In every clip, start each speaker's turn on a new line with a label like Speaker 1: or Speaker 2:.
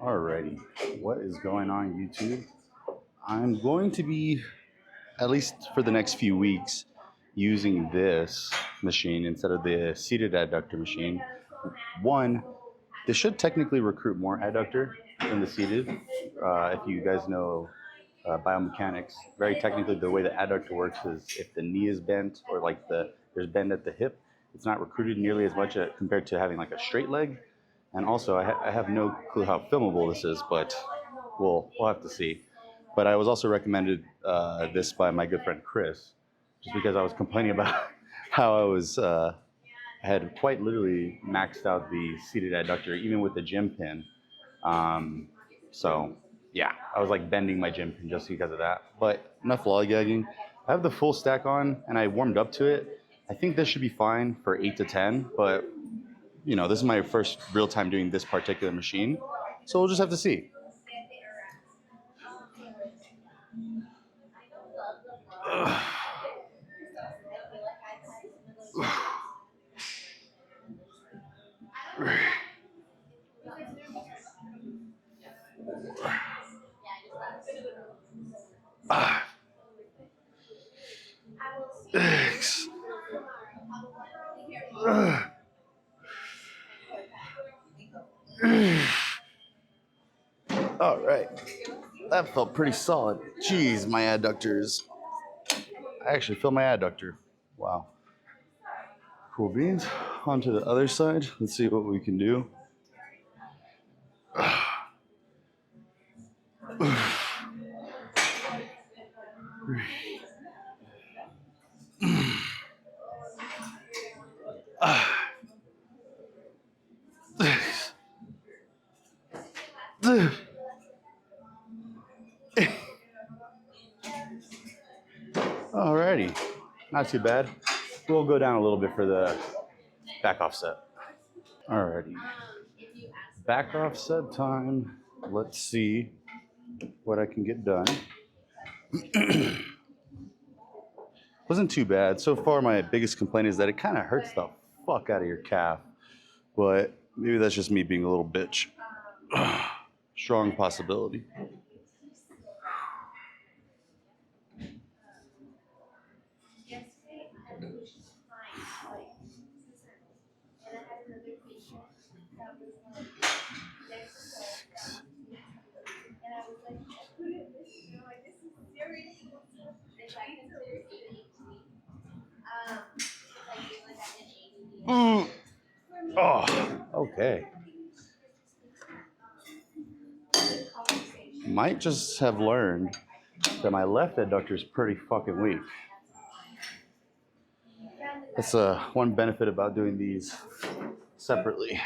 Speaker 1: Alrighty, what is going on YouTube? I'm going to be, at least for the next few weeks, using this machine instead of the seated adductor machine. One, this should technically recruit more adductor than the seated. If you guys know biomechanics, very technically the way the adductor works is if the knee is bent or like there's bend at the hip, it's not recruited nearly as much compared to having like a straight leg. And also, I have no clue how filmable this is, but we'll have to see. But I was also recommended this by my good friend Chris, just because I was complaining about how I had quite literally maxed out the seated adductor, even with the gym pin. So yeah, I was like bending my gym pin just because of that. But enough lollygagging. I have the full stack on, and I warmed up to it. I think this should be fine for 8 to 10, but you know, this is my first real time doing this particular machine, so we'll just have to see. All right, that felt pretty solid. Jeez, my adductors. I actually feel my adductor. Wow. Cool beans. On to the other side. Let's see what we can do. Alrighty, not too bad. We'll go down a little bit for the back offset. Alrighty, back offset time. Let's see what I can get done. Wasn't too bad. So far, my biggest complaint is that it kind of hurts the fuck out of your calf. But maybe that's just me being a little bitch. Strong possibility. Oh, okay. Might just have learned that my left adductor is pretty fucking weak. That's one benefit about doing these separately.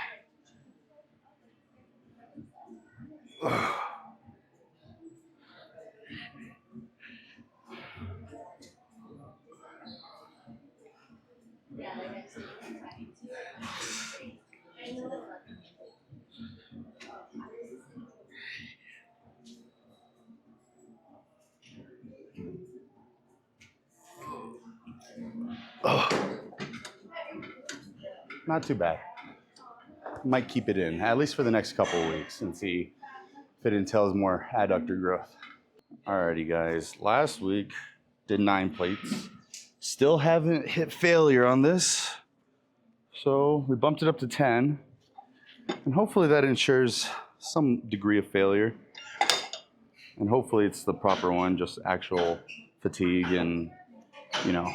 Speaker 1: Not too bad. Might keep it in, at least for the next couple of weeks, and see if it entails more adductor growth. Alrighty, guys. Last week, did 9 plates. Still haven't hit failure on this. So we bumped it up to 10. And hopefully that ensures some degree of failure. And hopefully it's the proper one, just actual fatigue and, you know,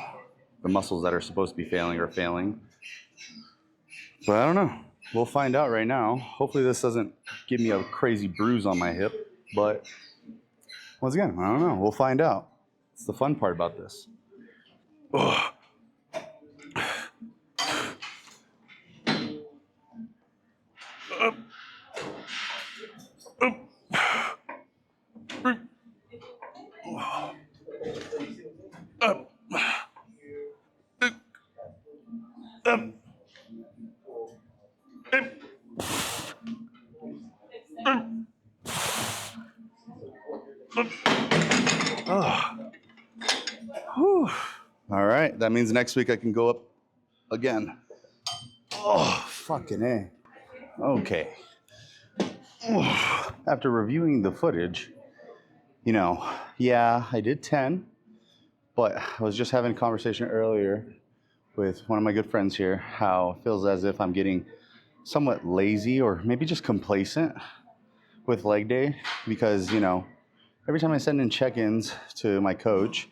Speaker 1: the muscles that are supposed to be failing are failing. But I don't know. We'll find out right now. Hopefully this doesn't give me a crazy bruise on my hip. But once again, I don't know. We'll find out. It's the fun part about this. Ugh. All right, that means next week I can go up again. Oh, fucking A. Okay. After reviewing the footage, you know, yeah, I did 10, but I was just having a conversation earlier with one of my good friends here how it feels as if I'm getting somewhat lazy or maybe just complacent with leg day because, every time I send in check-ins to my coach,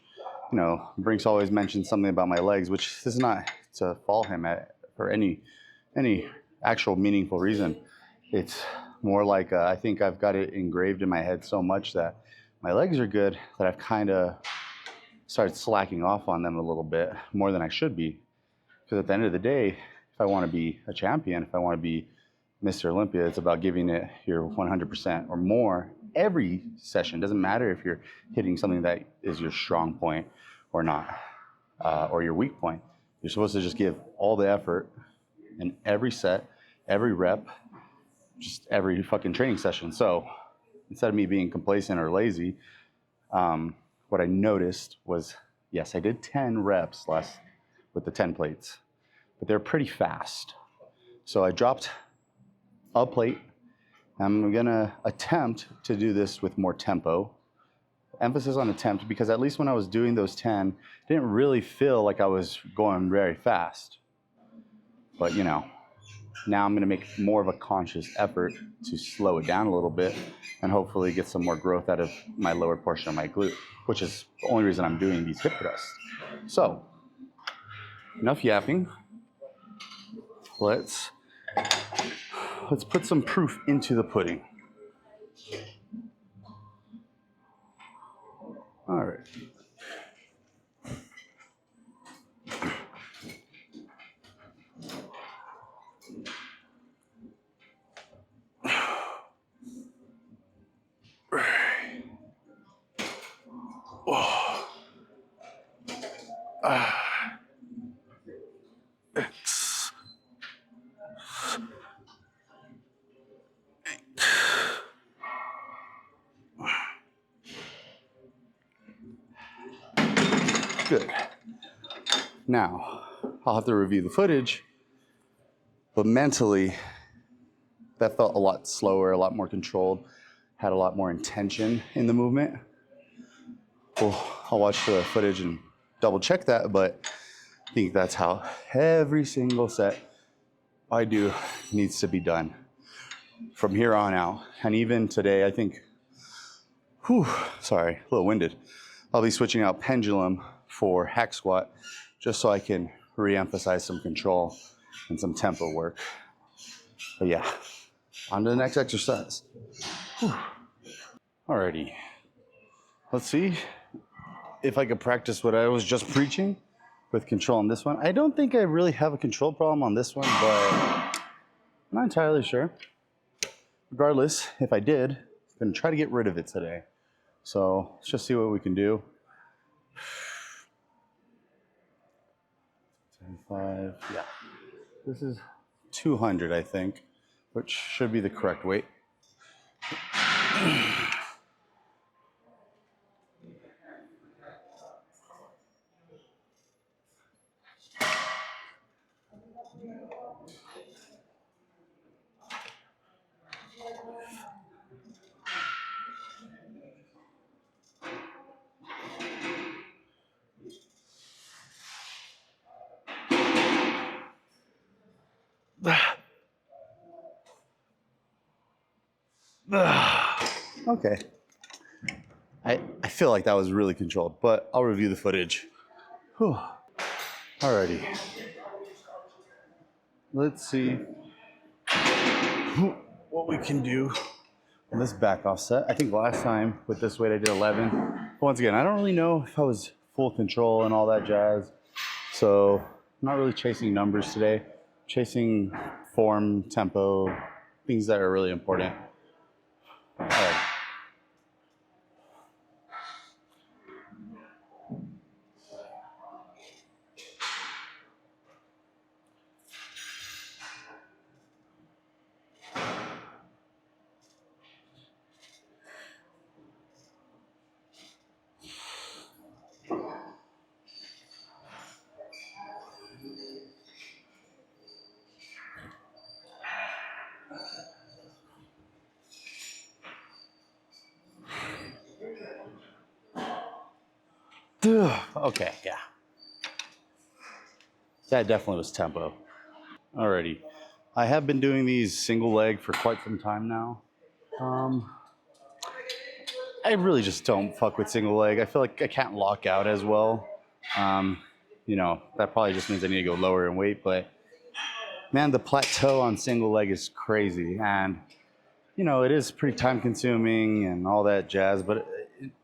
Speaker 1: Brinks always mentions something about my legs, which is not to fault him at for any actual meaningful reason. It's more like I think I've got it engraved in my head so much that my legs are good that I've kind of started slacking off on them a little bit more than I should be. Because at the end of the day, if I want to be a champion, if I want to be Mr. Olympia, it's about giving it your 100% or more every session. Doesn't matter if you're hitting something that is your strong point or not, or your weak point. You're supposed to just give all the effort in every set, every rep, just every fucking training session. So instead of me being complacent or lazy, what I noticed was, yes, I did 10 reps last with the 10 plates, but they're pretty fast. So I dropped a plate. I'm gonna attempt to do this with more tempo. Emphasis on attempt, because at least when I was doing those 10, I didn't really feel like I was going very fast. But now I'm gonna make more of a conscious effort to slow it down a little bit and hopefully get some more growth out of my lower portion of my glute, which is the only reason I'm doing these hip thrusts. So, enough yapping. Let's put some proof into the pudding. All right. Good. Now, I'll have to review the footage, but mentally, that felt a lot slower, a lot more controlled, had a lot more intention in the movement. Well, I'll watch the footage and double check that, but I think that's how every single set I do needs to be done from here on out. And even today, I think, sorry, a little winded. I'll be switching out pendulum for hack squat just so I can re-emphasize some control and some tempo work. But yeah, on to the next exercise. Alrighty, let's see if I could practice what I was just preaching with control on this one. I don't think I really have a control problem on this one, but I'm not entirely sure. Regardless, if I did, I'm gonna try to get rid of it today. So let's just see what we can do. 5, yeah. This is 200, I think, which should be the correct weight. Okay. I feel like that was really controlled, but I'll review the footage. Whew. Alrighty. Let's see what we can do on this back offset. I think last time with this weight I did 11. But once again, I don't really know if I was full control and all that jazz. So I'm not really chasing numbers today. Chasing form, tempo, things that are really important. All right. Okay, yeah. That definitely was tempo. Alrighty. I have been doing these single leg for quite some time now. Um, I really just don't fuck with single leg. I feel like I can't lock out as well. Um, that probably just means I need to go lower in weight, but man, the plateau on single leg is crazy. And, it is pretty time consuming and all that jazz, but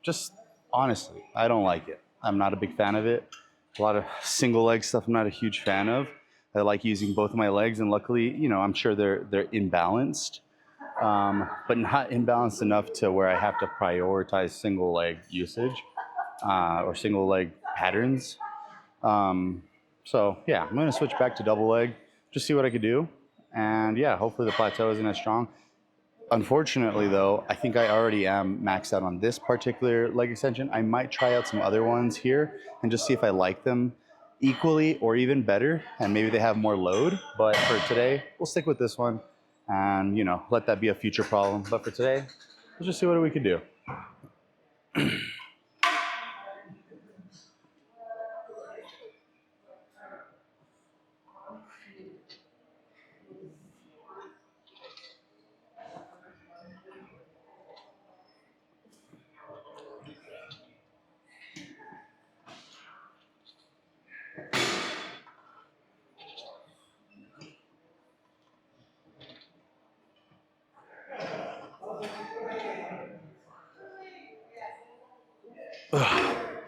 Speaker 1: just honestly, I don't like it. I'm not a big fan of it. A lot of single leg stuff I'm not a huge fan of. I like using both of my legs, and luckily, I'm sure they're imbalanced, but not imbalanced enough to where I have to prioritize single leg usage or single leg patterns. So yeah, I'm gonna switch back to double leg, just see what I could do, and yeah, hopefully the plateau isn't as strong. Unfortunately, though, I think I already am maxed out on this particular leg extension. I might try out some other ones here and just see if I like them equally or even better, and maybe they have more load. But for today, we'll stick with this one and, let that be a future problem. But for today, let's just see what we can do.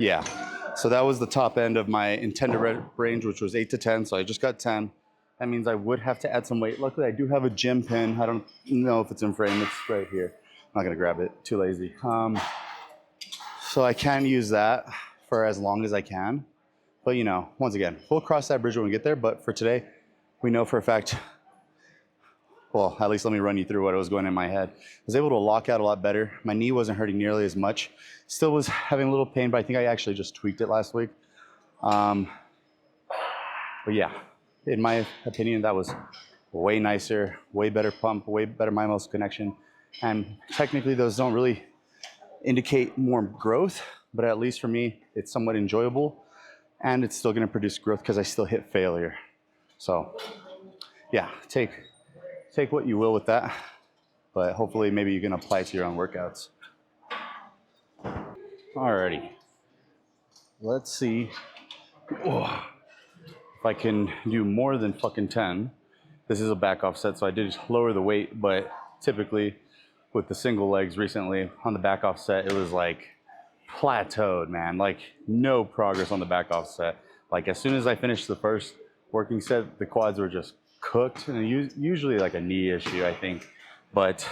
Speaker 1: Yeah, so that was the top end of my intended range, which was 8 to 10, so I just got 10. That means I would have to add some weight. Luckily, I do have a gym pin. I don't know if it's in frame. It's right here. I'm not going to grab it. Too lazy. So I can use that for as long as I can. But, once again, we'll cross that bridge when we get there. But for today, we know for a fact, well, at least let me run you through what was going in my head. I was able to lock out a lot better. My knee wasn't hurting nearly as much. Still was having a little pain, but I think I actually just tweaked it last week. But yeah, in my opinion, that was way nicer, way better pump, way better mind muscle connection. And technically, those don't really indicate more growth, but at least for me, it's somewhat enjoyable. And it's still going to produce growth because I still hit failure. So yeah, take what you will with that, but hopefully maybe you can apply it to your own workouts. Alrighty, let's see if I can do more than fucking 10. This is a back off set, so I did lower the weight, but typically with the single legs recently on the back off set, it was like plateaued, man. Like no progress on the back off set. Like as soon as I finished the first working set, the quads were just cooked, and usually like a knee issue, I think. But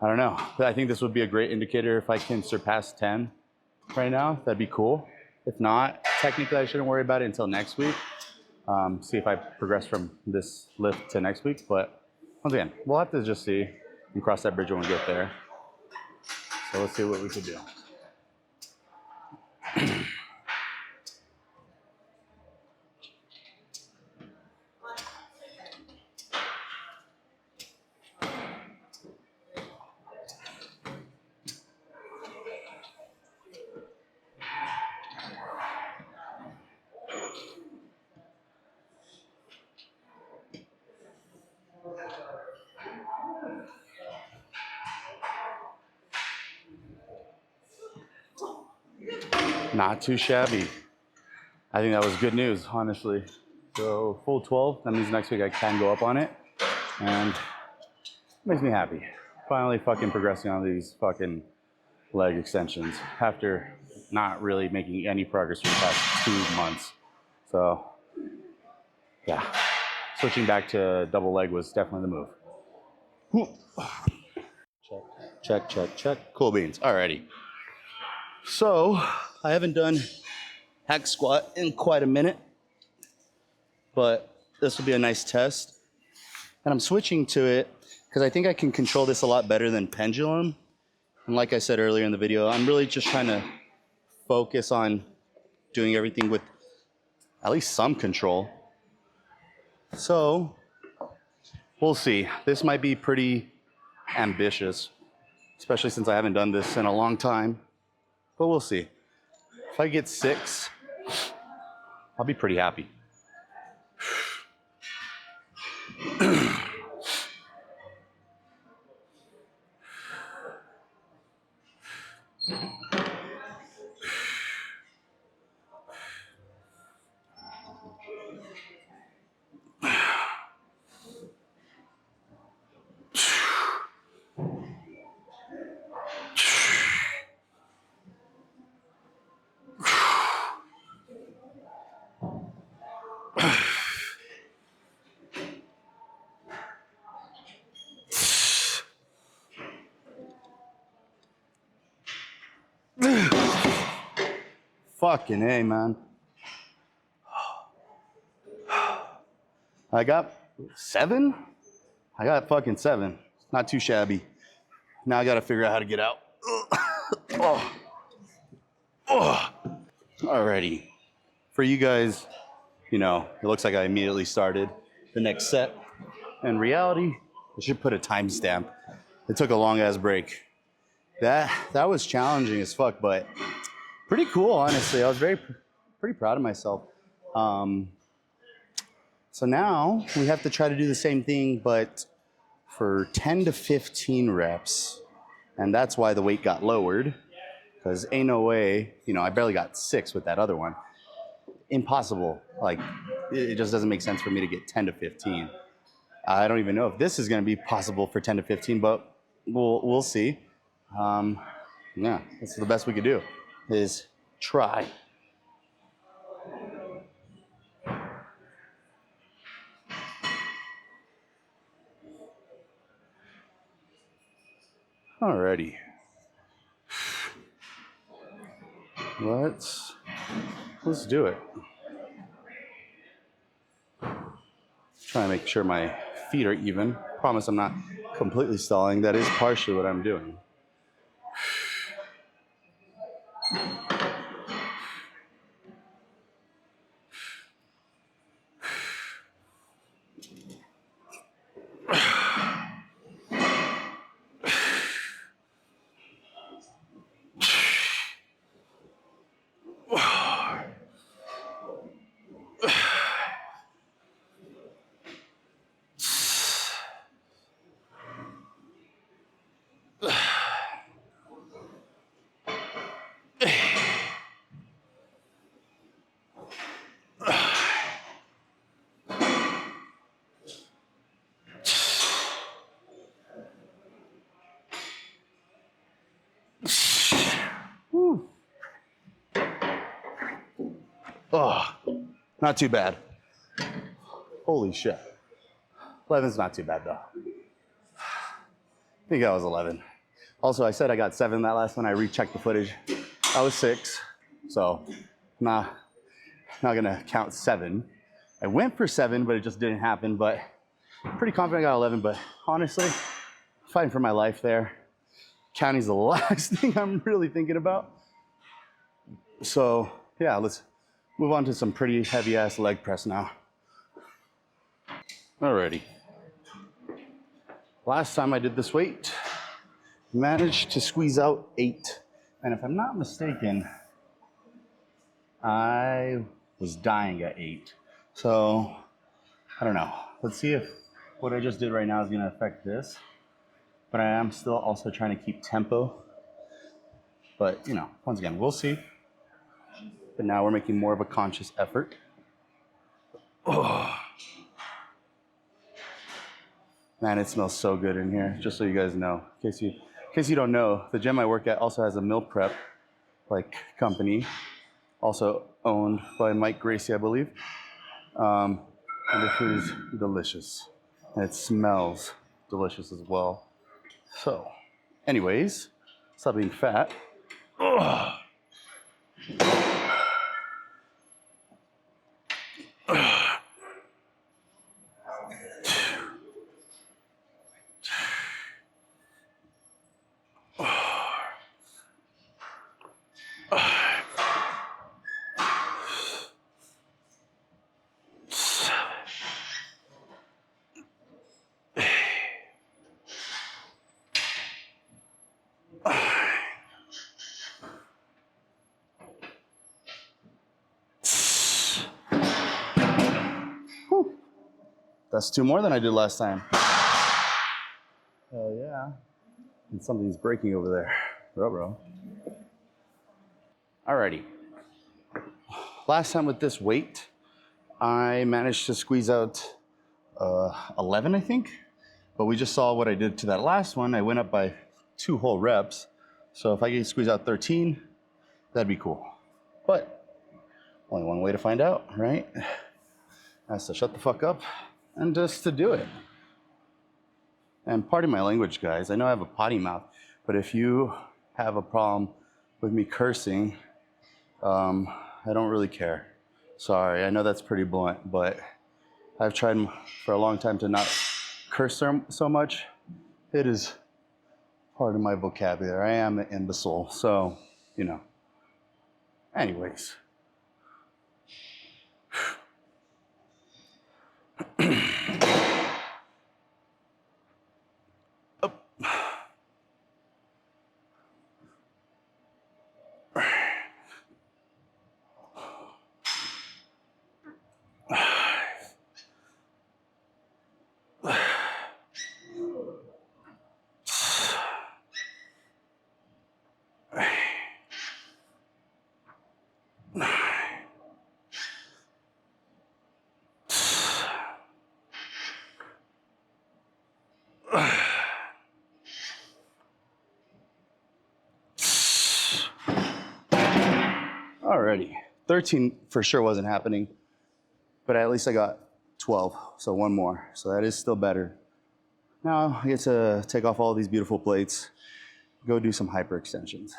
Speaker 1: I don't know. I think this would be a great indicator if I can surpass 10 right now. That'd be cool. If not, technically I shouldn't worry about it until next week. See if I progress from this lift to next week. But once again, we'll have to just see and cross that bridge when we get there. So let's see what we could do. Not too shabby. I think that was good news, honestly. So full 12, that means next week I can go up on it. And it makes me happy. Finally fucking progressing on these fucking leg extensions after not really making any progress for the past 2 months. So yeah, switching back to double leg was definitely the move. Check, check, check, check. Cool beans. Alrighty. So I haven't done hack squat in quite a minute, but this will be a nice test. And I'm switching to it because I think I can control this a lot better than pendulum. And like I said earlier in the video, I'm really just trying to focus on doing everything with at least some control. So we'll see. This might be pretty ambitious, especially since I haven't done this in a long time, but we'll see. If I get 6, I'll be pretty happy. Fucking A, man. I got 7? I got fucking 7. Not too shabby. Now I gotta figure out how to get out. Oh. Oh. Alrighty. For you guys, you know, it looks like I immediately started the next set. In reality, I should put a timestamp. It took a long ass break. That was challenging as fuck, but pretty cool, honestly. I was pretty proud of myself. So now we have to try to do the same thing, but for 10 to 15 reps. And that's why the weight got lowered, because ain't no way, you know, I barely got 6 with that other one. Impossible. Like, it just doesn't make sense for me to get 10 to 15. I don't even know if this is going to be possible for 10 to 15, but we'll see. Yeah, that's the best we could do, is try. Alrighty. Let's do it. Trying to make sure my feet are even. Promise I'm not completely stalling. That is partially what I'm doing. Oh, not too bad. Holy shit. 11's not too bad though. I think that was 11. Also, I said I got 7 that last one. I rechecked the footage. I was 6, so not gonna count 7. I went for 7, but it just didn't happen. But pretty confident I got 11. But honestly, fighting for my life there. Counting's the last thing I'm really thinking about. So yeah, let's move on to some pretty heavy ass leg press now. Alrighty. Last time I did this weight, managed to squeeze out 8. And if I'm not mistaken, I was dying at 8. So I don't know. Let's see if what I just did right now is gonna affect this. But I am still also trying to keep tempo. But you know, once again, we'll see. But now we're making more of a conscious effort. Oh. Man, it smells so good in here, just so you guys know. In case you don't know, the gym I work at also has a meal prep company, also owned by Mike Gracie, I believe. And the food is delicious. And it smells delicious as well. So, anyways, stop being fat. Ugh. That's 2 more than I did last time. Hell yeah. And something's breaking over there. Bro. Alrighty. Last time with this weight, I managed to squeeze out 11, I think. But we just saw what I did to that last one. I went up by 2 whole reps. So if I can squeeze out 13, that'd be cool. But only one way to find out, right? That's to shut the fuck up and just to do it. And pardon my language, guys. I know I have a potty mouth, but if you have a problem with me cursing, I don't really care. Sorry, I know that's pretty blunt, but I've tried for a long time to not curse so much. It is part of my vocabulary. I am an imbecile, so, you know. Anyways. Alrighty, 13 for sure wasn't happening, but at least I got 12, so 1 more. So that is still better. Now I get to take off all these beautiful plates, go do some hyperextensions.